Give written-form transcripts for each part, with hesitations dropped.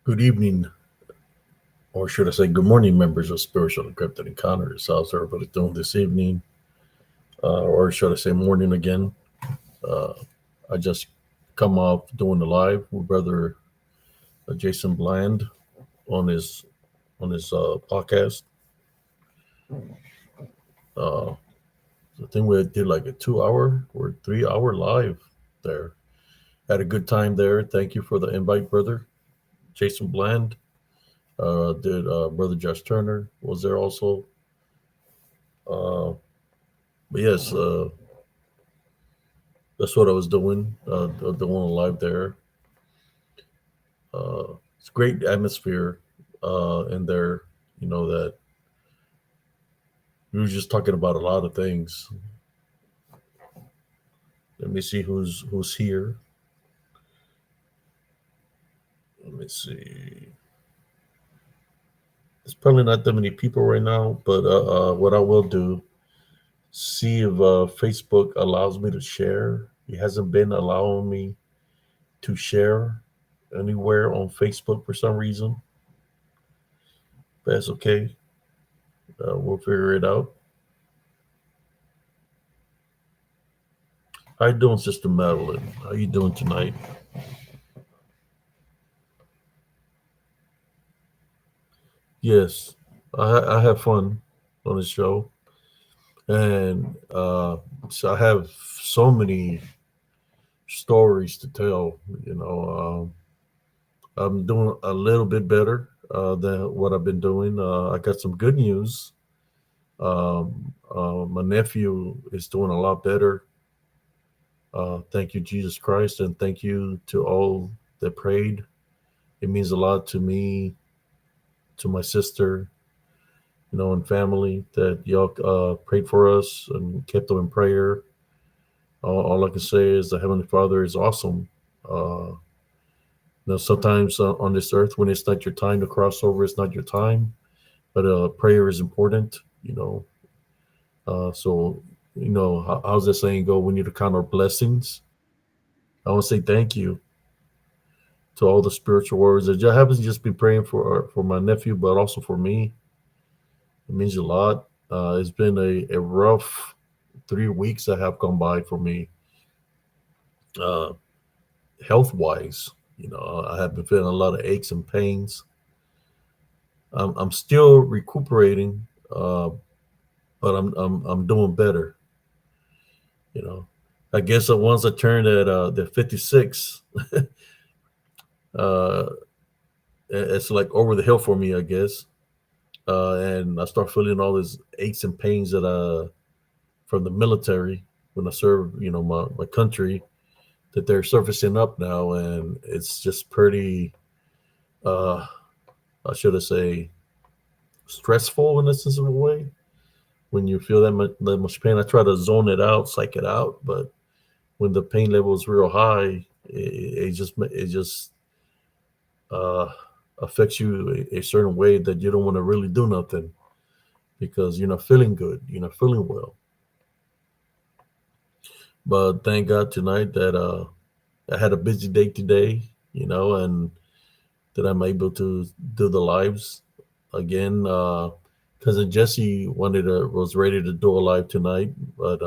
Good evening, or should I say good morning, members of Spiritual Encrypted Encounters. How's everybody doing this evening? Or should I say morning again? Uh, I just come off doing the live with Brother Jason Bland on his podcast. Uh, I think we did like a 2 hour or 3 hour live there. Had a good time there. Thank you for the invite, Brother Jason Bland. Did Brother Josh Turner was there also? Uh, but yes, that's what I was doing. Doing a live there. It's a great atmosphere in there. You know that we were just talking about a lot of things. Let me see who's here. Let me see. There's probably not that many people right now, but what I will do, see if Facebook allows me to share. It hasn't been allowing me to share anywhere on Facebook for some reason. That's okay. We'll figure it out. How you doing, Sister Madeline? How you doing tonight? Yes, I have fun on the show, and so I have so many stories to tell. You know, I'm doing a little bit better than what I've been doing. I got some good news. My nephew is doing a lot better. Thank you, Jesus Christ, and thank you to all that prayed. It means a lot to me, to my sister, and family that y'all prayed for us and kept them in prayer. All I can say is the Heavenly Father is awesome. Uh, sometimes on this earth, when it's not your time to cross over, it's not your time. But prayer is important. So how's that saying go? We need to count our blessings. I want to say thank you to all the spiritual warriors that just happens to just be praying for my nephew, but also for me. It means a lot. It's been a rough 3 weeks that have gone by for me, uh, health wise. I have been feeling a lot of aches and pains. I'm still recuperating, uh, but I'm doing better. You know, I guess once I turned at the 56, uh, it's like over the hill for me, I guess. And I start feeling all these aches and pains that from the military when I served, my country, that they're surfacing up now, and it's just pretty. Uh, I should have say stressful in a sense of a way when you feel that much pain. I try to zone it out, psych it out, but when the pain level is real high, it just uh, affects you a certain way that you don't want to really do nothing because you're not feeling good, you're not feeling well. But thank God tonight that I had a busy day today, and that I'm able to do the lives again. Cousin Jesse was ready to do a live tonight, but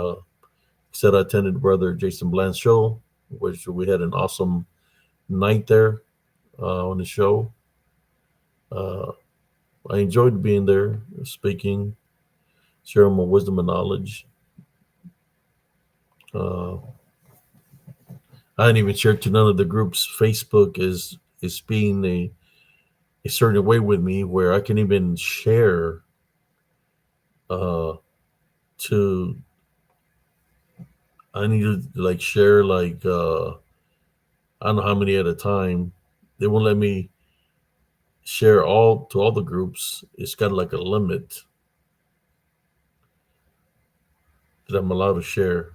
said I attended Brother Jason Bland's show, which we had an awesome night there on the show. Uh, I enjoyed being there, speaking, sharing my wisdom and knowledge. Uh, I didn't even share to none of the groups. Facebook is being a certain way with me where I can even share uh, to I need to like share like I don't know how many at a time. They won't let me share all to all the groups. It's got like a limit that I'm allowed to share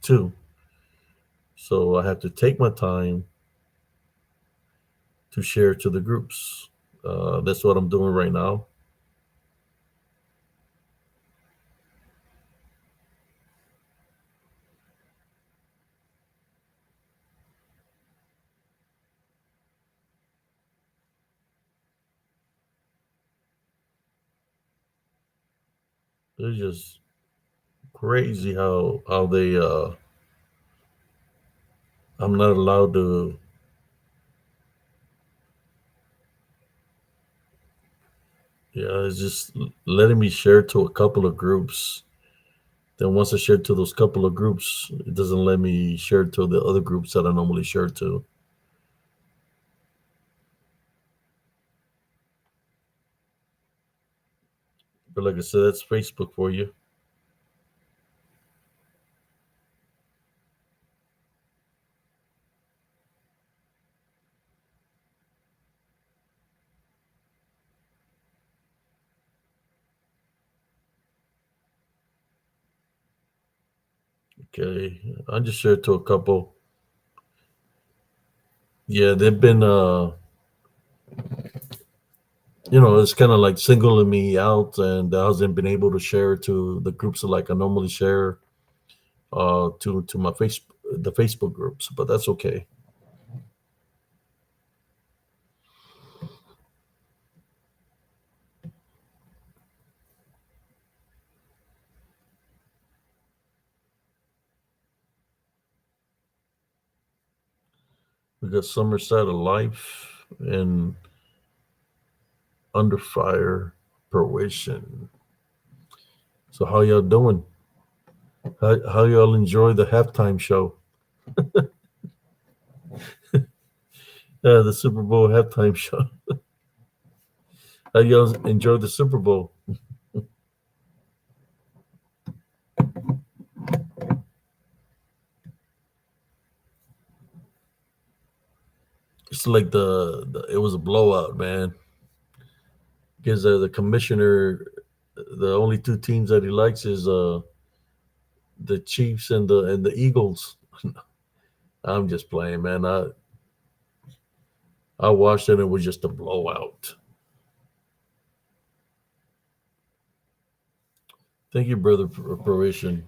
to. So I have to take my time to share to the groups. That's what I'm doing right now. It's just crazy how they I'm not allowed to. Yeah, it's just letting me share to a couple of groups. Then once I share to those couple of groups, it doesn't let me share to the other groups that I normally share to. But like I said, that's Facebook for you. Okay, I just shared to a couple. Yeah, they've been it's kind of like singling me out, and I hasn't been able to share to the groups that like I normally share to my the Facebook groups, but that's okay. We got Somerset Alive and Under Fire Fruition. So how y'all doing? How y'all enjoy the halftime show? The Super Bowl halftime show. How y'all enjoy the Super Bowl? It's like it was a blowout, man. Because the commissioner, the only two teams that he likes is the Chiefs and the Eagles. I'm just playing, man. I watched it and it was just a blowout. Thank you, brother, for Proration.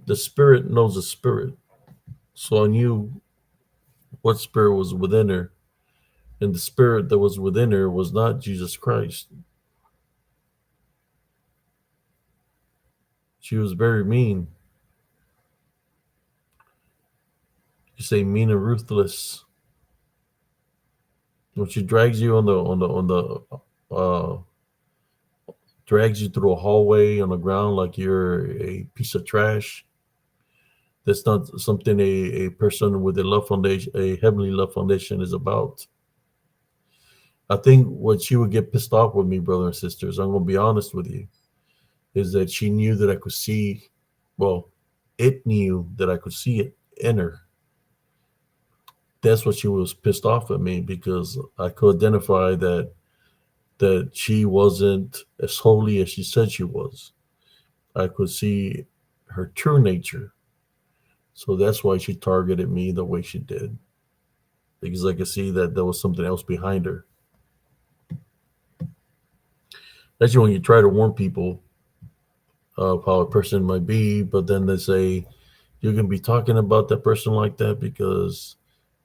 The spirit knows the spirit. So I knew what spirit was within her. And the spirit that was within her was not Jesus Christ. She was very mean. You say mean and ruthless. When she drags you on the drags you through a hallway on the ground like you're a piece of trash. That's not something a person with a love foundation, a heavenly love foundation, is about. I think what she would get pissed off with me, brother and sisters, I'm going to be honest with you, is that she knew that I could see, well, it knew that I could see it in her. That's what she was pissed off at me because I could identify that she wasn't as holy as she said she was. I could see her true nature. So that's why she targeted me the way she did. Because I could see that there was something else behind her. That's when you try to warn people of how a person might be, but then they say you can be talking about that person like that because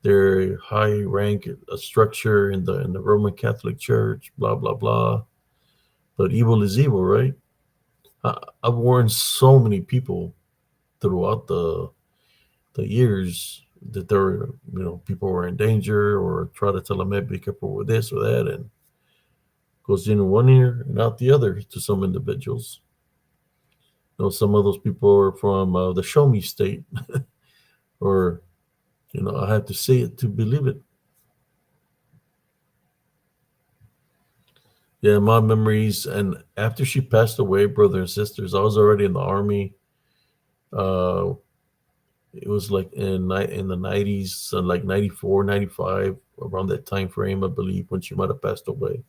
they're high rank a structure in the Roman Catholic Church, blah blah blah. But evil is evil, right? I've warned so many people throughout the years that there were, people were in danger or try to tell them, hey, be careful with this or that, and goes in one ear and out the other to some individuals. Some of those people are from the show me state, or I have to see it to believe it. Yeah, my memories. And after she passed away, brother and sisters, I was already in the army. Uh, it was like in the 90s, like 94, 95, around that time frame, I believe, when she might have passed away.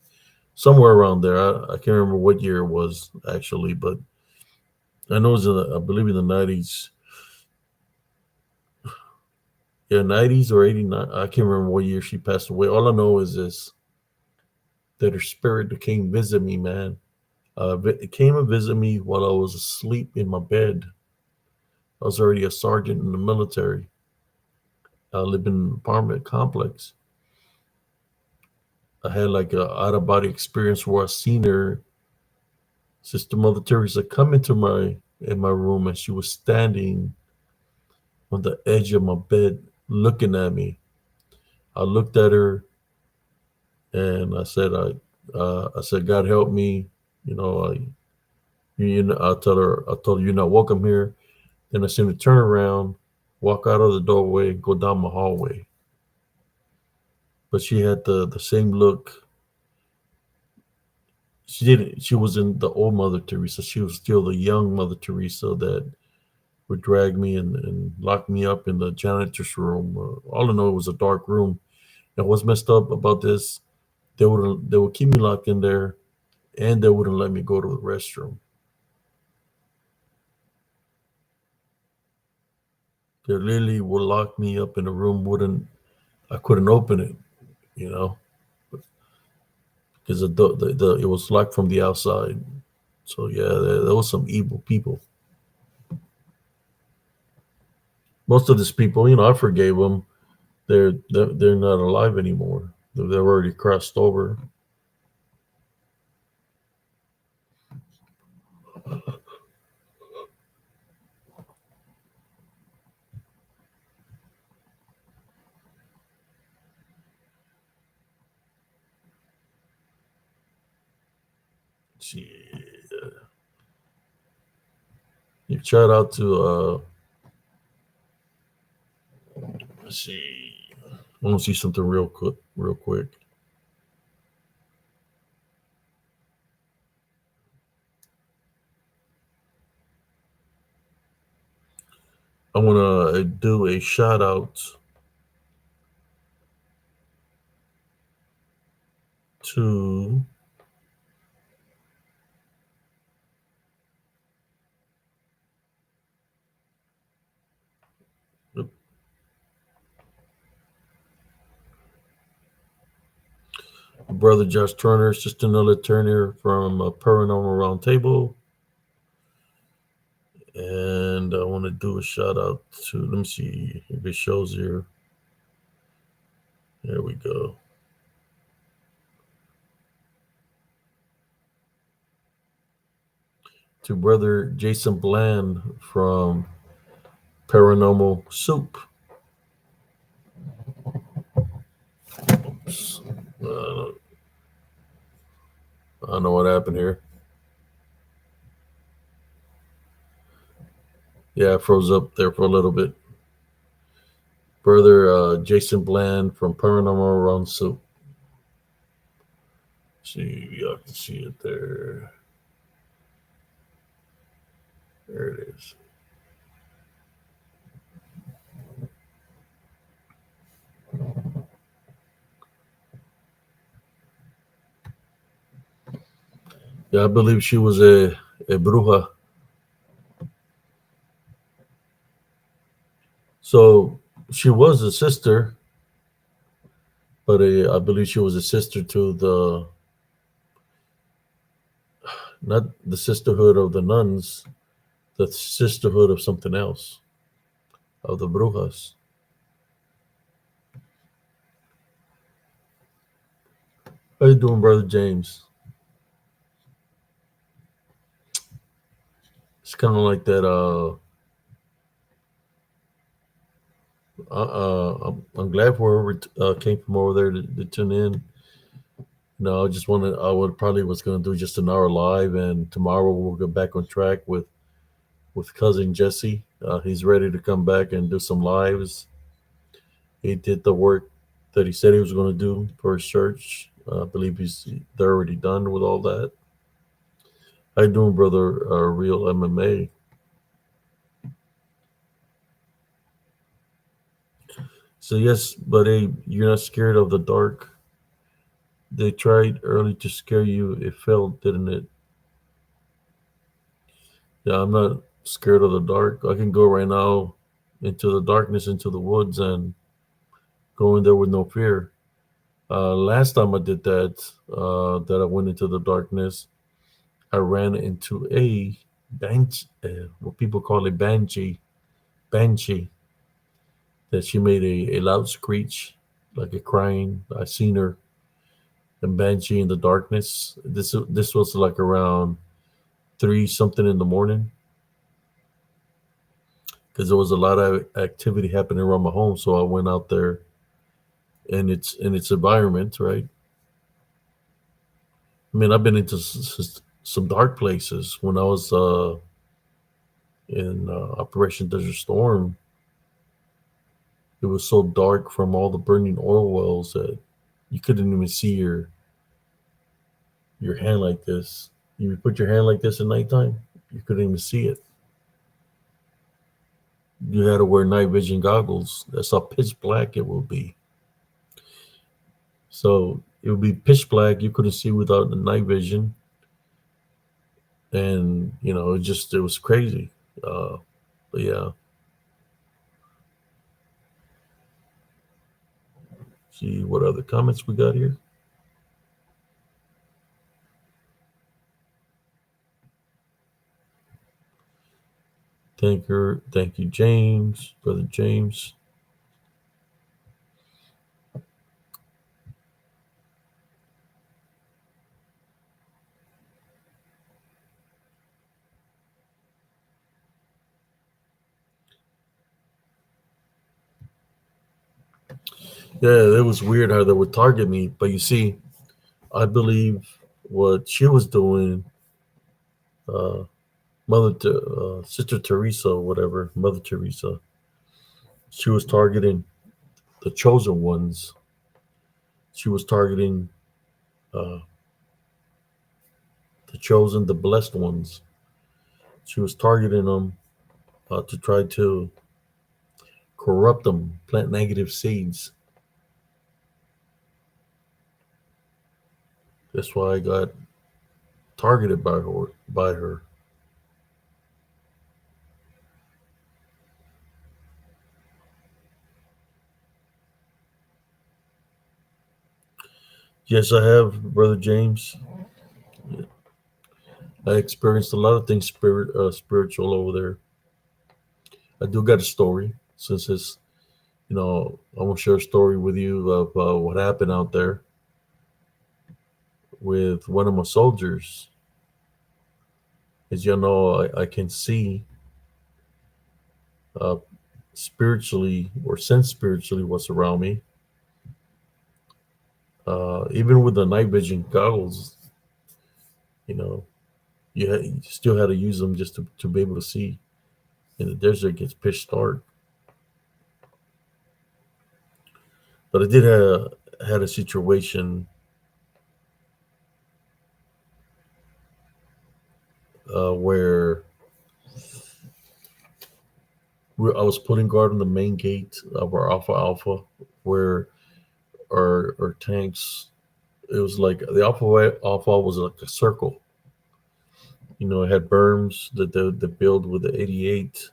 Somewhere around there. I can't remember what year it was actually, but I know it was, I believe, in the 90s. Yeah, 90s or 89. I can't remember what year she passed away. All I know is this, that her spirit came visit me, man. It came and visit me while I was asleep in my bed. I was already a sergeant in the military. I lived in an apartment complex. I had like a out of body experience where I seen her, Sister Mother Teresa, come into my in my room, and she was standing on the edge of my bed looking at me. I looked at her and I said, God help me. You know, I told her, you're not welcome here. Then I seen her turn around, walk out of the doorway, go down my hallway. But she had the same look. She didn't. She wasn't the old Mother Teresa. She was still the young Mother Teresa that would drag me and lock me up in the janitor's room. All I know, it was a dark room. And what's messed up about this, they would keep me locked in there, and they wouldn't let me go to the restroom. They literally would lock me up in a room. Wouldn't I couldn't open it, you know, because it was locked from the outside. So yeah, there was some evil people. Most of these people, I forgave them. They're not alive anymore. They're already crossed over. See, you shout out to let's see. I want to see something real quick. Real quick. I want to do a shout out to brother Josh Turner, Sister Nella Turner from Paranormal Roundtable. And I want to do a shout out to, let me see if it shows here. There we go. To brother Jason Bland from Paranormal Soup. Oops. I don't know what happened here. Yeah, I froze up there for a little bit. Brother Jason Bland from Paranormal Round Soup. See, y'all can see it there. There it is. Yeah, I believe she was a bruja. So she was a sister, but I believe she was a sister to not the sisterhood of the nuns, the sisterhood of something else, of the brujas. How you doing, brother James? It's kind of like that. I'm glad whoever came from over there to tune in. No, I just wanted. I would probably was going to do just an hour live, and tomorrow we'll get back on track with cousin Jesse. He's ready to come back and do some lives. He did the work that he said he was going to do for his church. I believe they're already done with all that. How you doing, brother? Real MMA. So yes, but hey, you're not scared of the dark. They tried early to scare you. It failed, didn't it? Yeah, I'm not scared of the dark. I can go right now into the darkness, into the woods, and go in there with no fear. Last time I did that I went into the darkness, I ran into a what people call a banshee, that she made a loud screech, like a crying. I seen her, and Banshee in the Darkness. This was like around three something in the morning because there was a lot of activity happening around my home. So I went out there in its environment, right? I mean, I've been into some dark places when I was in Operation Desert Storm. It was so dark from all the burning oil wells that you couldn't even see your hand like this. You would put your hand like this at nighttime, you couldn't even see it. You had to wear night vision goggles. That's how pitch black it will be. So it would be pitch black. You couldn't see without the night vision, and it was crazy. But yeah, see what other comments we got here. Thank you, James, brother James. Yeah, it was weird how they would target me, but you see, I believe what she was doing, uh, Sister Teresa, or whatever, Mother Teresa, she was targeting the chosen ones. She was targeting uh, the chosen, the blessed ones. She was targeting them to try to corrupt them, plant negative seeds. That's why I got targeted by her. By her. Yes, I have, brother James. I experienced a lot of things spiritual over there. I do got a story since it's I want to share a story with you of what happened out there with one of my soldiers. As you know, I can see uh, spiritually or sense spiritually what's around me. Even with the night vision goggles, you know, you still had to use them just to be able to see. In the desert, it gets pitch dark. But I did have had a situation where I was putting guard on the main gate of our Alpha Alpha, where our tanks. It was like the Alpha was like a circle. It had berms that they build with the 88.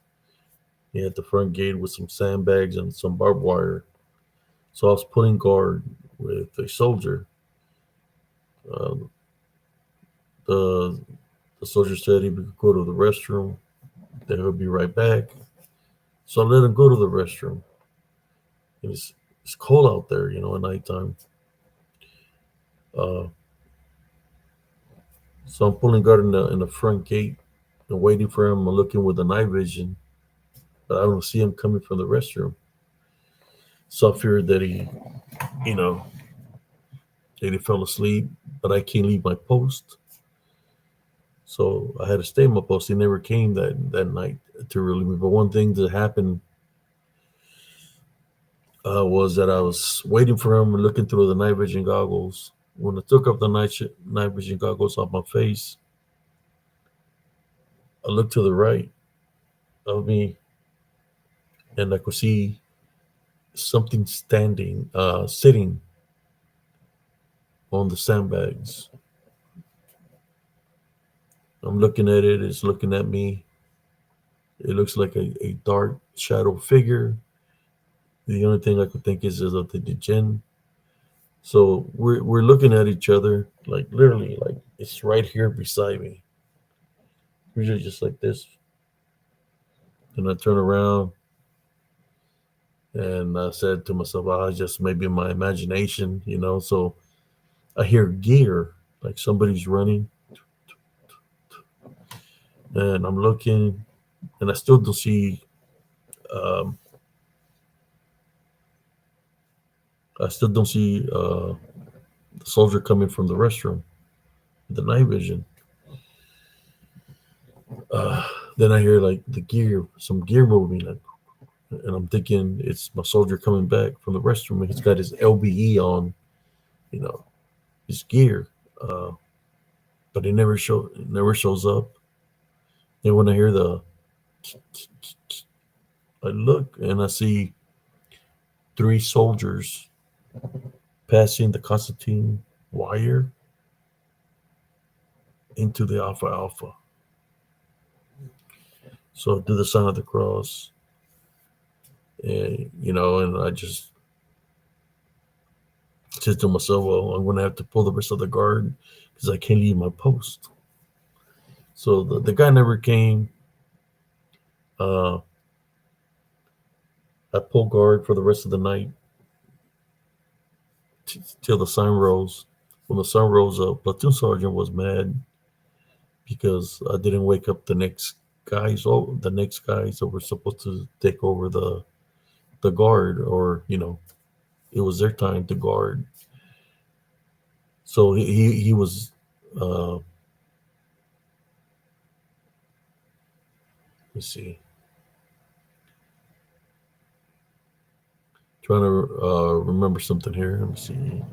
You had the front gate with some sandbags and some barbed wire. So I was putting guard with a soldier. Um, the the soldier said he would go to the restroom. That he'll be right back. So I let him go to the restroom. And it's cold out there, at nighttime. Uh, so I'm pulling guard in the front gate and waiting for him. I'm looking with the night vision, but I don't see him coming from the restroom. So I feared that you know, that he fell asleep, but I can't leave my post. So I had to stay in my post. He never came that night to relieve me. But one thing that happened was that I was waiting for him and looking through the night vision goggles. When I took off the night vision goggles off my face, I looked to the right of me and I could see something sitting on the sandbags. I'm looking at it. It's looking at me. It looks like a dark shadow figure. The only thing I could think is of the jinn. So we're looking at each other like literally like it's right here beside me. Usually just like this. And I turn around and I said to myself, "Ah, it's just maybe my imagination." So I hear gear, like somebody's running, and I'm looking, and I still don't see. Um, I still don't see the soldier coming from the restroom. The night vision. Uh, then I hear like the gear, some gear moving, like, and I'm thinking it's my soldier coming back from the restroom. And he's got his LBE on, you know, his gear, uh, but it never shows up. And when I hear I look and I see three soldiers passing the Constantine wire into the Alpha Alpha. So I do the sign of the cross, and and I just said to myself, well, I'm going to have to pull the rest of the guard because I can't leave my post. So the guy never came. Uh, I pulled guard for the rest of the night till the sun rose. When the sun rose up, platoon sergeant was mad because I didn't wake up the next guys that were supposed to take over the guard, or it was their time to guard. So he was let's see, trying to remember something here. Let me see.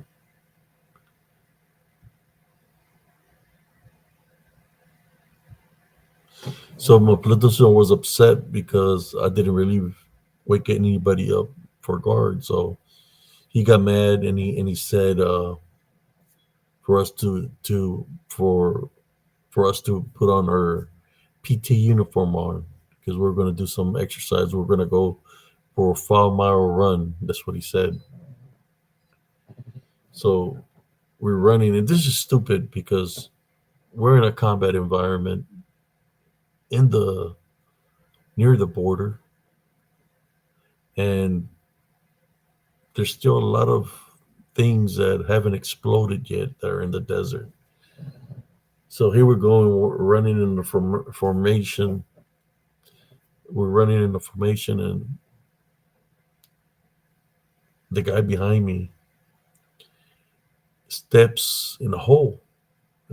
So my platoon was upset because I didn't really wake anybody up for guard. So he got mad, and he said for us for us to put on our PT uniform on because we're going to do some exercise. We're going to go for a 5 mile run. That's what he said. So we're running, and this is stupid because we're in a combat environment in the near the border, and there's still a lot of things that haven't exploded yet that are in the desert. So here we're going, we're running in the formation. We're running in the formation, and the guy behind me steps in a hole.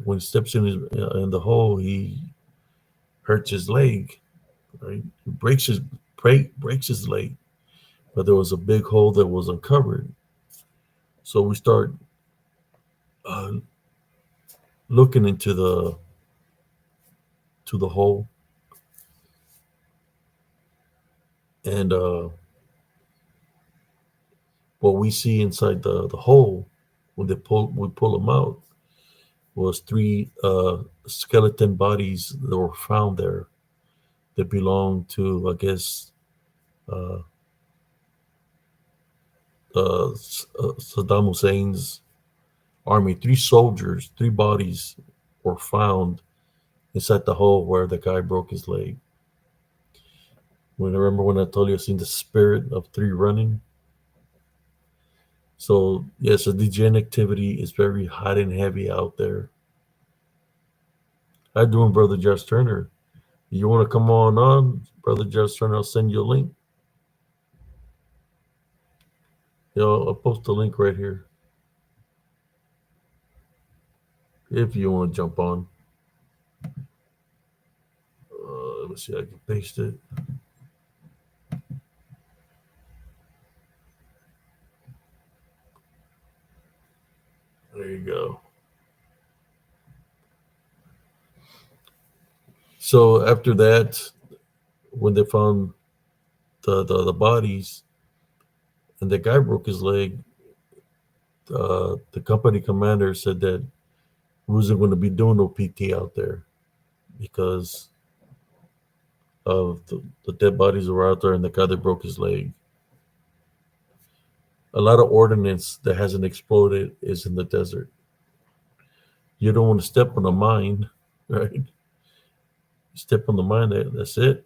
When he steps in the hole, he hurts his leg. Right, he breaks his leg, but there was a big hole that was uncovered. So we start uh, looking into the hole, and what we see inside the hole when we pull them out was three skeleton bodies that were found there that belonged to, I guess, uh, Saddam Hussein's army. Three soldiers, three bodies were found inside the hole where the guy broke his leg. Remember when I told you I seen the spirit of three running? So yes, the DGN activity is very hot and heavy out there. How you doing, Brother Josh Turner? You want to come on, Brother Josh Turner? I'll send you a link. I'll post the link right here if you want to jump on. Let me see, I can paste it. There you go. So after that, when they found the bodies and the guy broke his leg, the company commander said that we wasn't going to be doing no PT out there because of the dead bodies that were out there and the guy that broke his leg. A lot of ordnance that hasn't exploded is in the desert. You don't want to step on a mine, right? You step on the mine, that's it.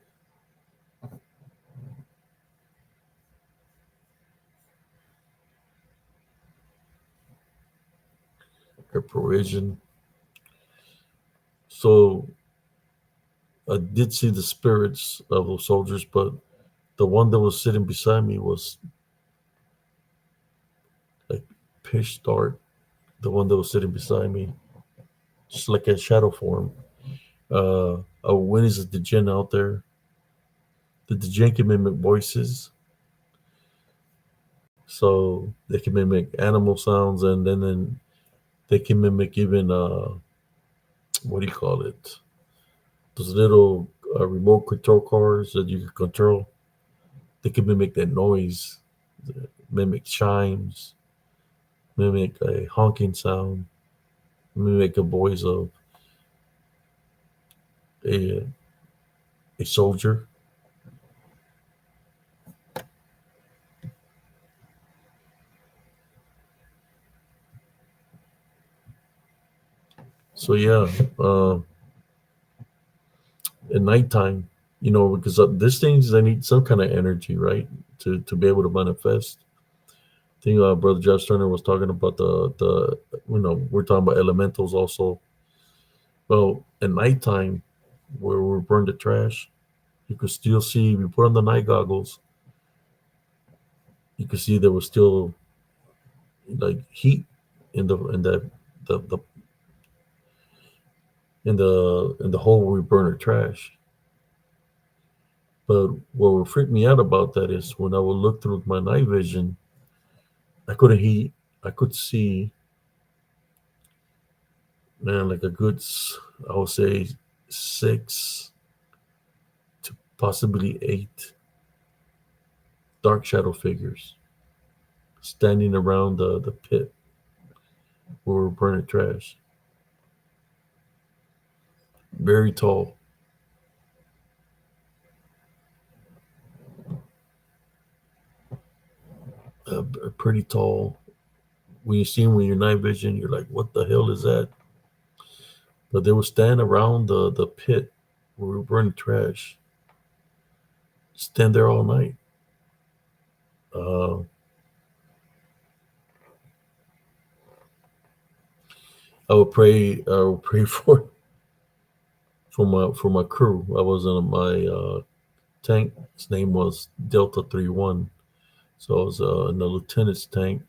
their provision. So I did see the spirits of those soldiers, but the one that was sitting beside me was like pitch dark. The one that was sitting beside me, just like a shadow form. When is the djinn out there? The djinn can mimic voices, so they can mimic animal sounds, and then they can mimic even what do you call it? Those little remote control cars that you can control. They can mimic that noise, mimic chimes, mimic a honking sound, mimic a voice of a a soldier. So yeah, uh, at nighttime, because these things they need some kind of energy, right, to be able to manifest. I think Brother Josh Turner was talking about the we're talking about elementals also. Well, at nighttime, where we burn the trash, you could still see. If you put on the night goggles, you could see there was still like heat in the in the hole where we burn the trash. But what would freak me out about that is when I would look through my night vision, I couldn't heat. I could see, man, like a good, I would say, six to possibly eight dark shadow figures standing around the pit where we're burning trash. Very tall, pretty tall. When you see them with your night vision, you're like, what the hell is that? But they would stand around the pit where we were burning trash, stand there all night. Uh, I would pray for my crew. I was in my tank. His name was Delta 31. So I was in the lieutenant's tank.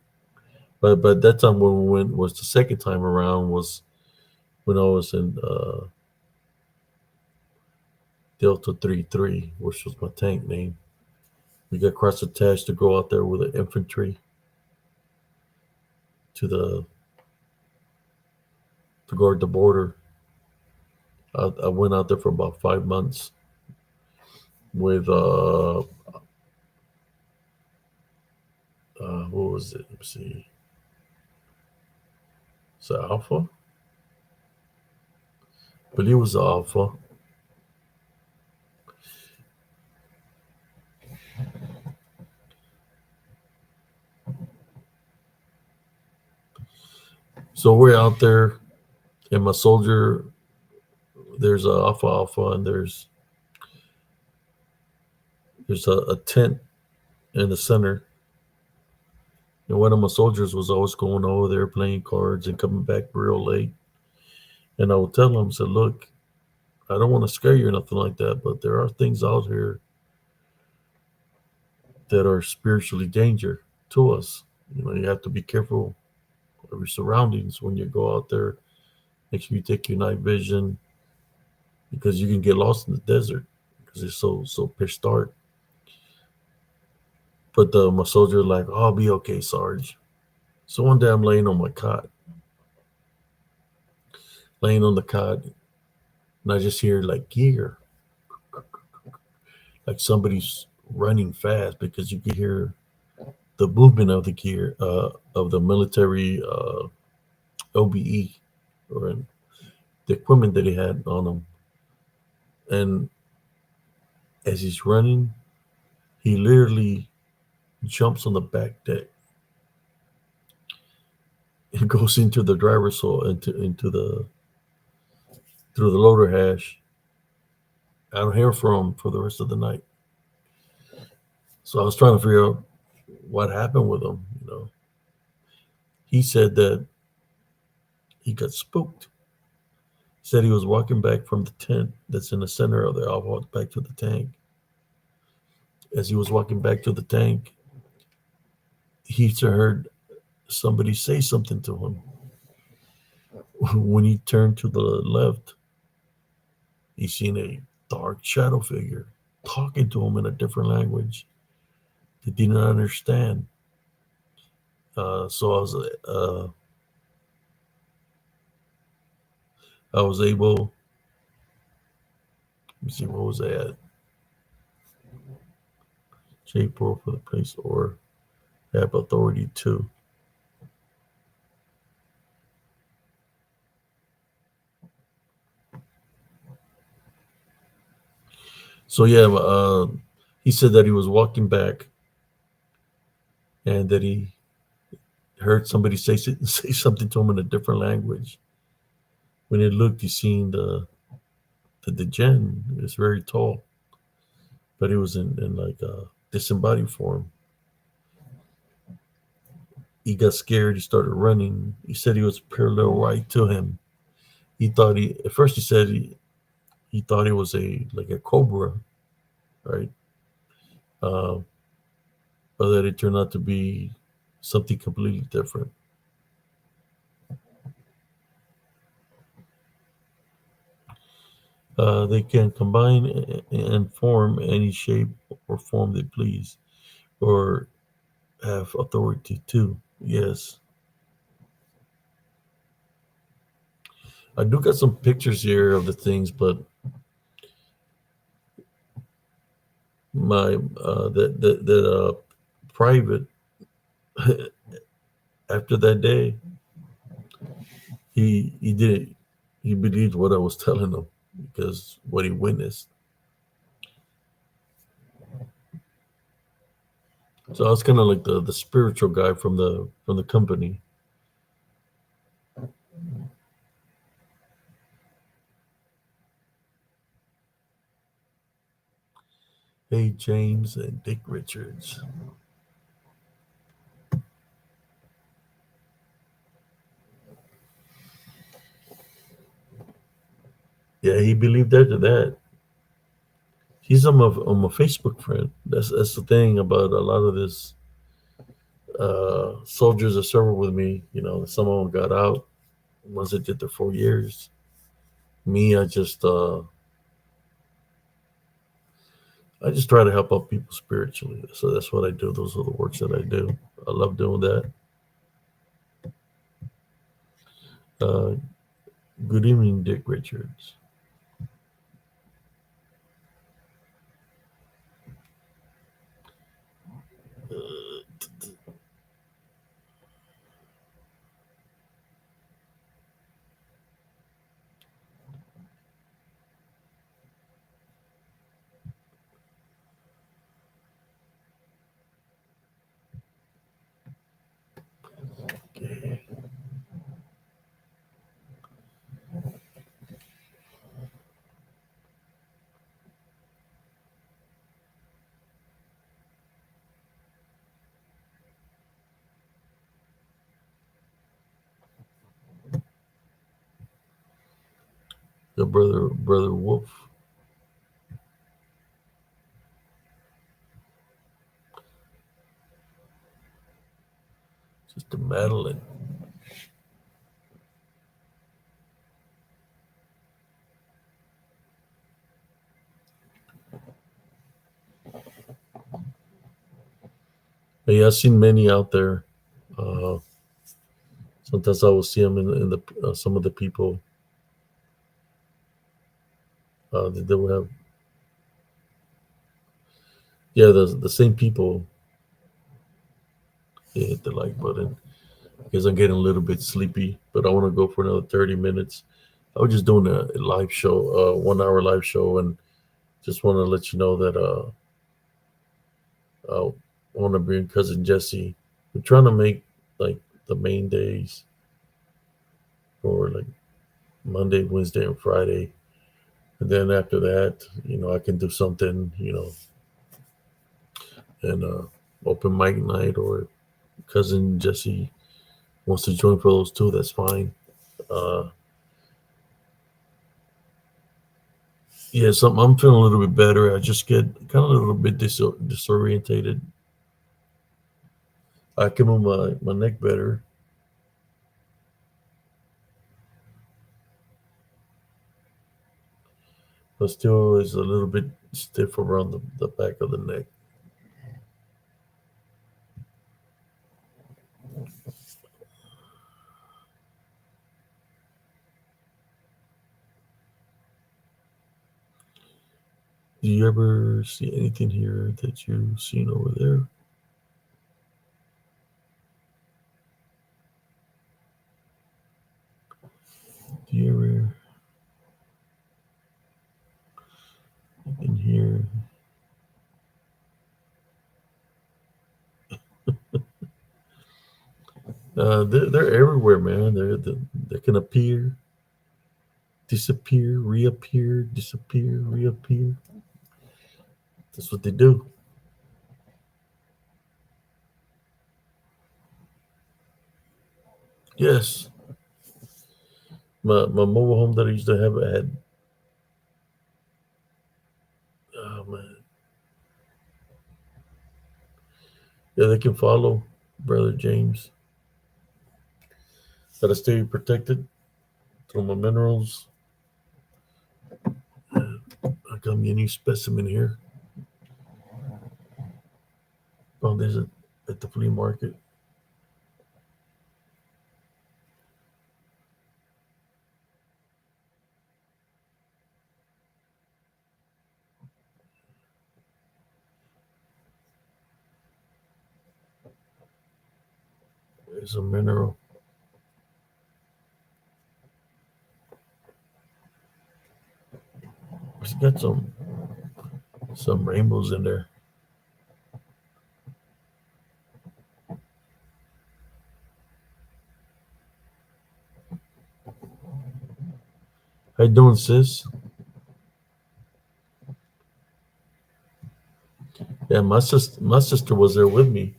But that time when we went was the second time around was when I was in Delta 33, which was my tank name. We got cross attached to go out there with the infantry to guard the border. I went out there for about 5 months with what was it? Let's see. Is it Alpha? But he was Alpha. So we're out there, and my soldier, there's a Alpha Alpha, and there's a tent in the center. And one of my soldiers was always going over there playing cards and coming back real late. And I would tell him, I said, look, I don't want to scare you or nothing like that, but there are things out here that are spiritually danger to us. You have to be careful of your surroundings when you go out there. Make sure you take your night vision because you can get lost in the desert because it's so pitch dark. But my soldier like, oh, I'll be okay, Sarge. So one day I'm laying on my cot, laying on the cot, and I just hear like gear, like somebody's running fast because you can hear the movement of the gear of the military OBE or the equipment that he had on him. And as he's running, he literally jumps on the back deck and goes into the driver's hole into the through the loader hash. I don't hear from him for the rest of the night. So I was trying to figure out what happened with him. He said that he got spooked. He said he was walking back from the tent that's in the center of the. I walked back to the tank. As he was walking back to the tank, he heard somebody say something to him. When he turned to the left, he seen a dark shadow figure talking to him in a different language that he did not understand. So I was able. Let me see, what was I at? Shape for the place or have authority to. So yeah, he said that he was walking back and that he heard somebody say something to him in a different language. When he looked, he seen the djinn. He was very tall, but he was in like a disembodied form. He got scared. He started running. He said he was parallel right to him. He thought he at first he said he thought it was a like a cobra, right? Uh, but that it turned out to be something completely different. They can combine and form any shape or form they please, or have authority to. Yes, I do got some pictures here of the things, but my that private after that day, he didn't he believed what I was telling him because what he witnessed. So I was kind of like the spiritual guy from the company. Hey, James and Dick Richards. Yeah, he believed after that. He's on my Facebook friend. That's the thing about a lot of this soldiers that served with me. You know, some of them got out once they did their 4 years. Me, I just try to help out people spiritually. So that's what I do. Those are the works that I do. I love doing that. Uh, Good evening, Dick Richards. Okay. The brother Wolf. Sister Madeline. Yeah, I've seen many out there. Uh, Sometimes I will see them in the some of the people that they will have. Yeah, the same people. They hit the like button because I'm getting a little bit sleepy, but I want to go for another 30 minutes. I was just doing a live show, 1 hour live show, and just want to let you know that I want to bring cousin Jesse. We're trying to make like the main days for like Monday, Wednesday, and Friday. And then after that, I can do something, and open mic night or cousin Jesse wants to join for those two, that's fine. Uh, yeah, something. I'm feeling a little bit better. I just get kind of a little bit disorientated. I can move my neck better, but still is a little bit stiff around the back of the neck. Do you ever see anything here that you've seen over there? Do you ever in here? They're everywhere, man. They can appear, disappear, reappear, disappear, reappear. That's what they do. Yes, my mobile home that I used to have had. Oh man, yeah, they can follow, brother James. That I stay protected through my minerals. I got me a new specimen here. Found this at the flea market. It's a mineral. It's got some rainbows in there. How you doing, sis? Yeah, my sister was there with me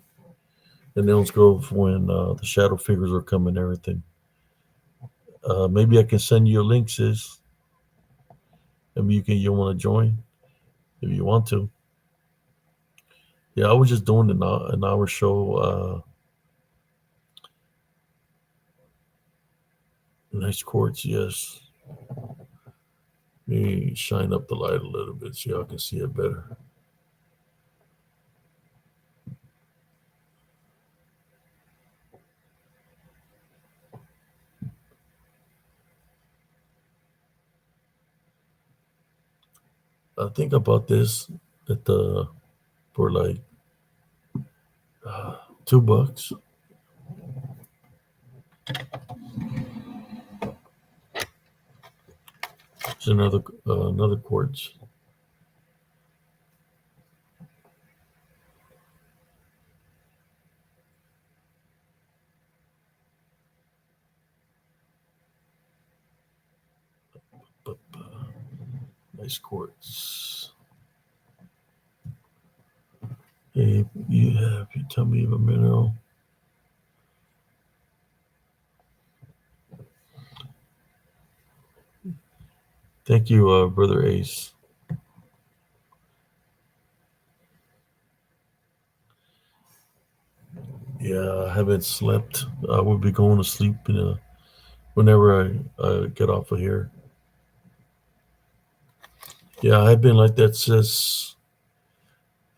in Elms Grove when the shadow figures were coming and everything. Maybe I can send you a link, sis. Maybe you want to join if you want to. Yeah, I was just doing an hour show. Nice quartz, yes. Let me shine up the light a little bit so y'all can see it better. I think about this at the for like uh, $2. It's another quartz. But, nice quartz. Hey, you tell me of a mineral. Thank you, brother Ace. Yeah, I haven't slept. I will be going to sleep whenever I get off of here. Yeah, I've been like that since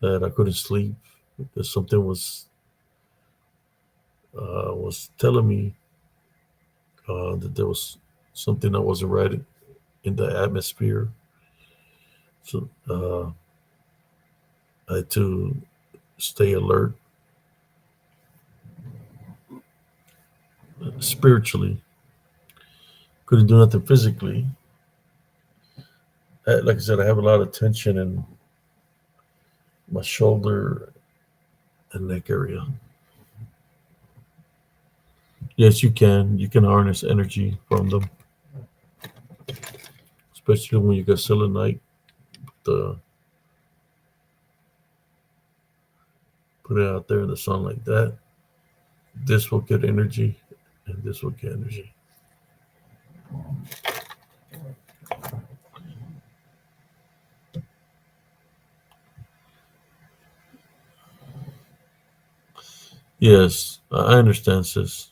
that I couldn't sleep because something was telling me that there was something that wasn't right in the atmosphere. So I had to stay alert spiritually. Couldn't do nothing physically. Like I said, I have a lot of tension in my shoulder and neck area. Yes, you can. You can harness energy from them, especially when you got selenite. The Put it out there in the sun like that. This will get energy, and this will get energy. Yes, I understand, sis.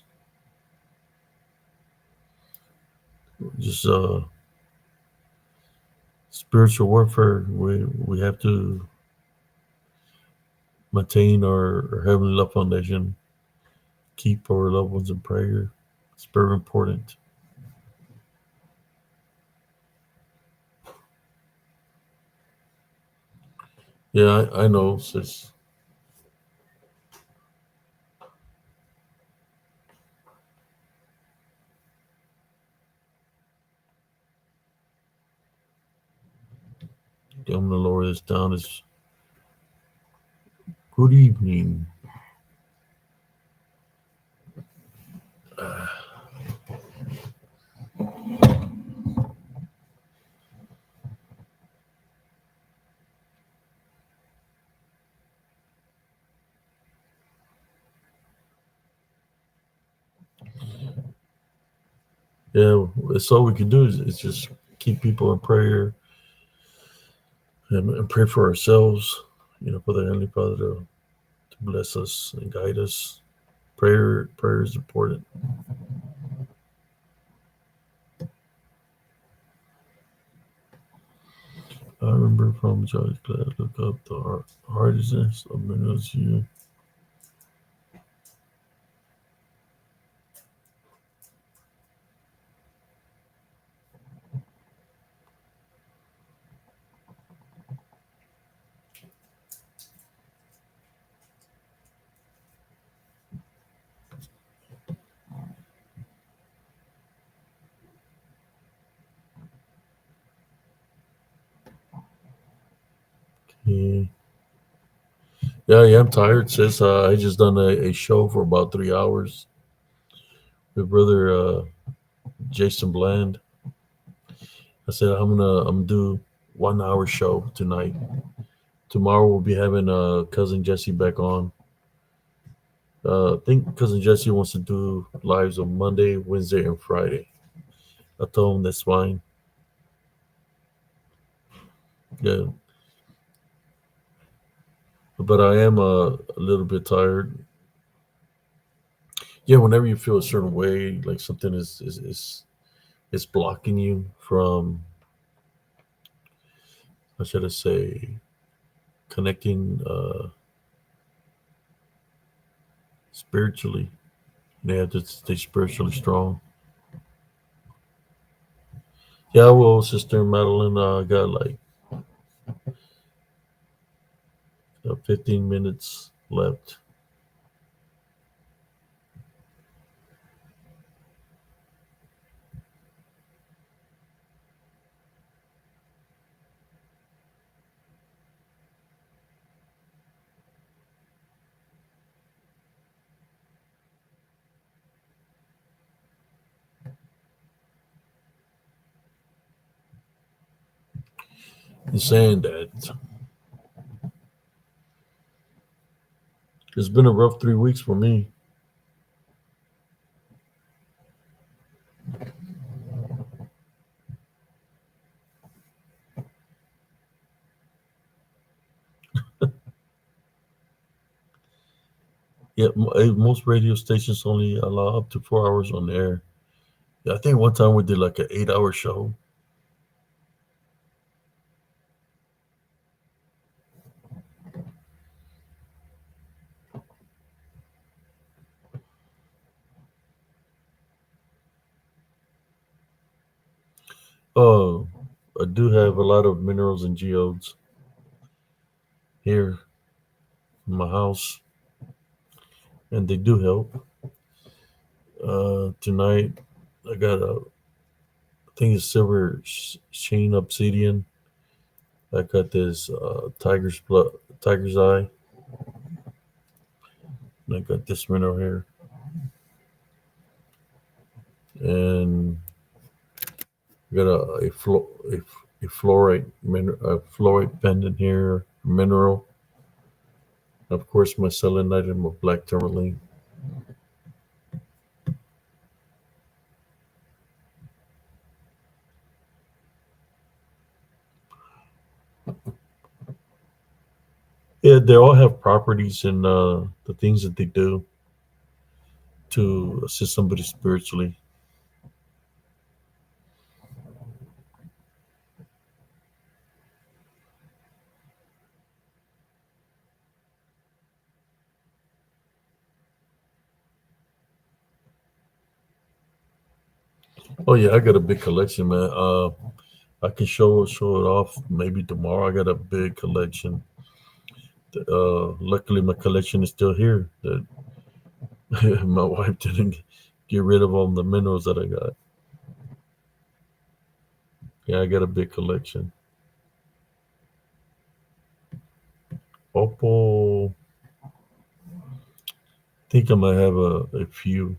Just spiritual warfare. We have to maintain our heavenly love foundation. Keep our loved ones in prayer. It's very important. Yeah, I know, sis. Okay, I'm gonna lower this down. It's good evening. Yeah, it's all we can do is just keep people in prayer and pray for ourselves. For the Heavenly Father to bless us and guide us. Prayer is important. I remember from Judge Glad look up the hardness of minerals you. Yeah, yeah, I'm tired. Sis, I just done a show for about 3 hours with brother Jason Bland. I said I'm gonna do 1 hour show tonight. Tomorrow we'll be having cousin Jesse back on. I think cousin Jesse wants to do lives on Monday, Wednesday, and Friday. I told him that's fine. Yeah, but I am a little bit tired. Yeah, whenever you feel a certain way, like something is blocking you from, how should I say, connecting spiritually. You have to stay spiritually strong. Yeah, well, Sister Madeline, got like 15 minutes left. In saying that, it's been a rough 3 weeks for me. Yeah, most radio stations only allow up to 4 hours on the air. Yeah, I think one time we did like an 8 hour show. Oh, I do have a lot of minerals and geodes here in my house, and they do help. Tonight, I got I think it's silver sheen obsidian. I got this tiger's eye, and I got this mineral here, and I got a fluorite pendant here, mineral. Of course, my selenite and my black tourmaline. Yeah, they all have properties and the things that they do. to assist somebody spiritually. Oh yeah, I got a big collection, man. I can show it off maybe tomorrow. I got a big collection. Luckily, my collection is still here. That my wife didn't get rid of all the minerals that I got. Yeah, I got a big collection. Opal, think I might have a few.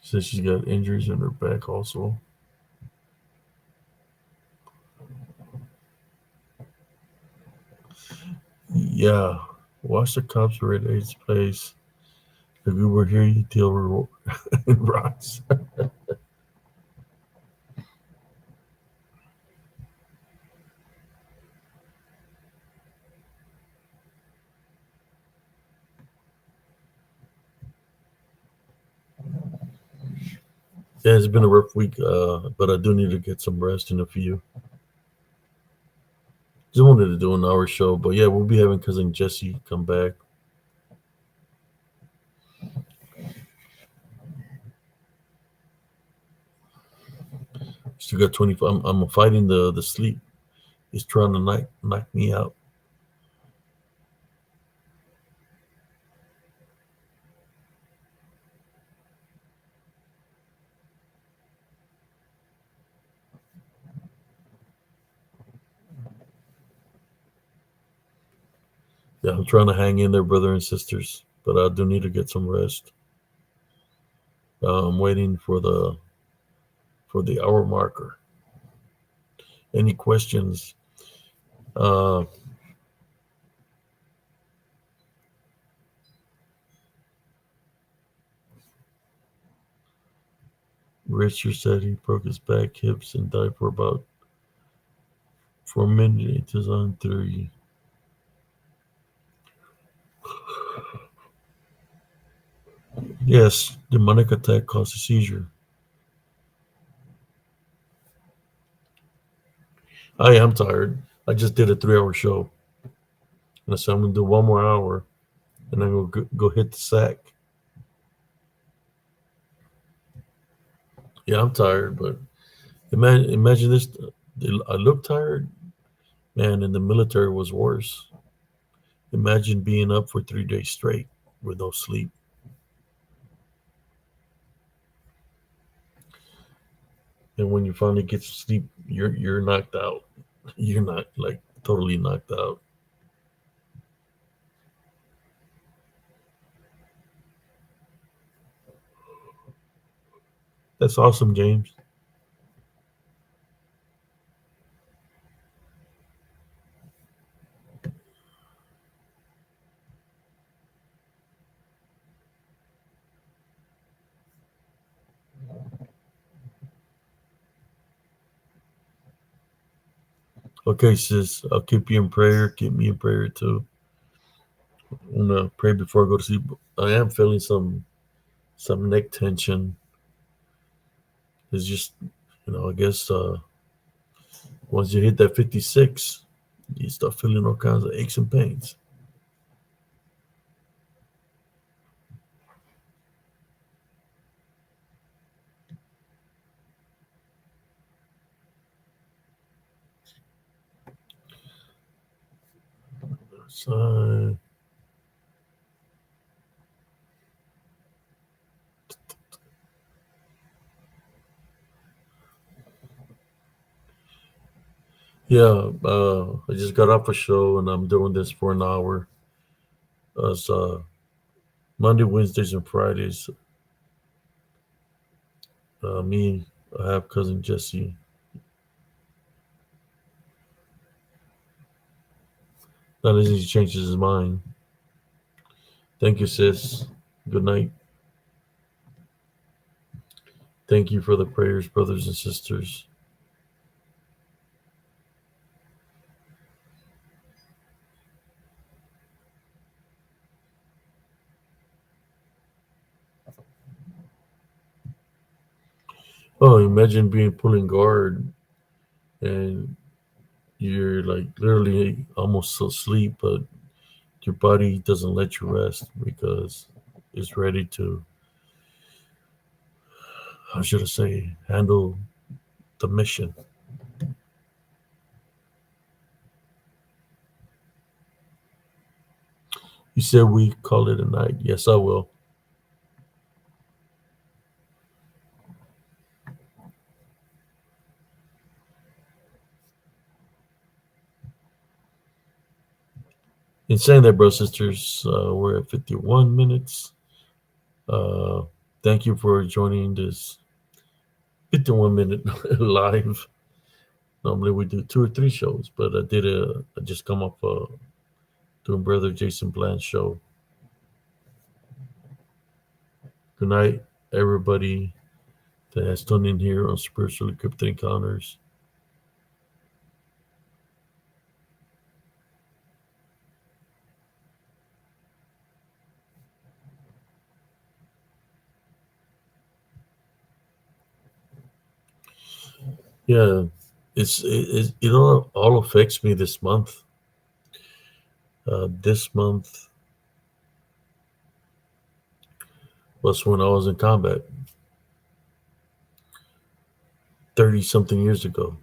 Says she's got injuries in her back also. Yeah, watch the cops were at Ace Place. If we were here, you'd deal with rocks. Yeah, it's been a rough week, but I do need to get some rest in a few. Just wanted to do an hour show, but yeah, we'll be having cousin Jesse come back. Still got 25. I'm fighting the sleep. He's trying to knock me out. Yeah, I'm trying to hang in there, brother and sisters, but I do need to get some rest. I'm waiting for the hour marker. Any questions? Uh, Richard said he broke his back, hips, and died for about 4 minutes. On three. Yes, demonic attack caused a seizure. I am tired. I just did a 3 hour show, and I said I'm gonna do one more hour, and then go hit the sack. Yeah, I'm tired, but imagine this. I look tired, man. In the military was worse. Imagine being up for 3 days straight with no sleep, and when you finally get to sleep, you're knocked out. You're not like totally knocked out. That's awesome, James. Okay, sis, I'll keep you in prayer. Keep me in prayer too. I'm gonna pray before I go to sleep. I am feeling some neck tension. It's just, I guess once you hit that 56, you start feeling all kinds of aches and pains. So, yeah, I just got off a show and I'm doing this for an hour. As Monday, Wednesdays, and Fridays, me, I have cousin Jesse. Not as he changes his mind. Thank you, sis. Good night. Thank you for the prayers, brothers and sisters. Oh, imagine being pulling guard and you're like literally almost asleep, but your body doesn't let you rest because it's ready to, how should I say, handle the mission. You said we call it a night. Yes, I will. In saying that, brothers and sisters, we're at 51 minutes. Uh, Thank you for joining this 51-minute live. Normally we do 2 or 3 shows, but I just come up doing Brother Jason Bland's show. Good night, everybody that has tuned in here on Spiritually Cryptic Encounters. Yeah, it all affects me this month. This month was when I was in combat 30 something years ago.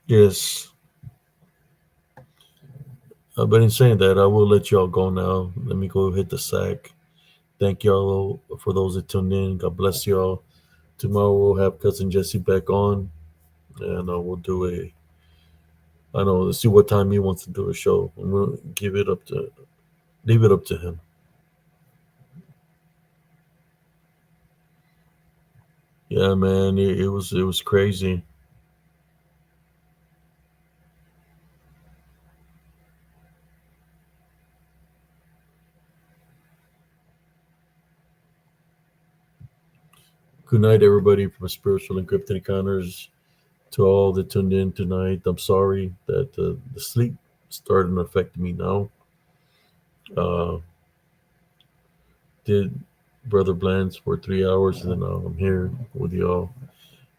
Yes, but in saying that, I will let y'all go now. Let me go hit the sack. Thank y'all for those that tuned in. God bless y'all. Tomorrow we'll have cousin Jesse back on, and we'll do a. I know. Let's see what time he wants to do a show. And we'll leave it up to him. Yeah, man, it was crazy. Good night, everybody, from Spiritual Encrypted Encounters. To all that tuned in tonight, I'm sorry that the sleep started to affect me now. Uh, did Brother Blends for 3 hours, and then I'm here with y'all.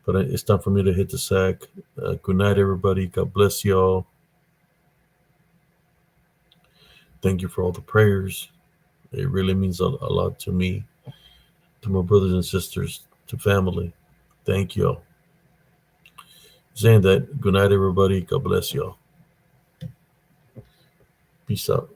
But it's time for me to hit the sack. Good night, everybody. God bless y'all. Thank you for all the prayers. It really means a lot to me, to my brothers and sisters, to family. Thank y'all. Saying that, good night, everybody. God bless y'all. Peace out.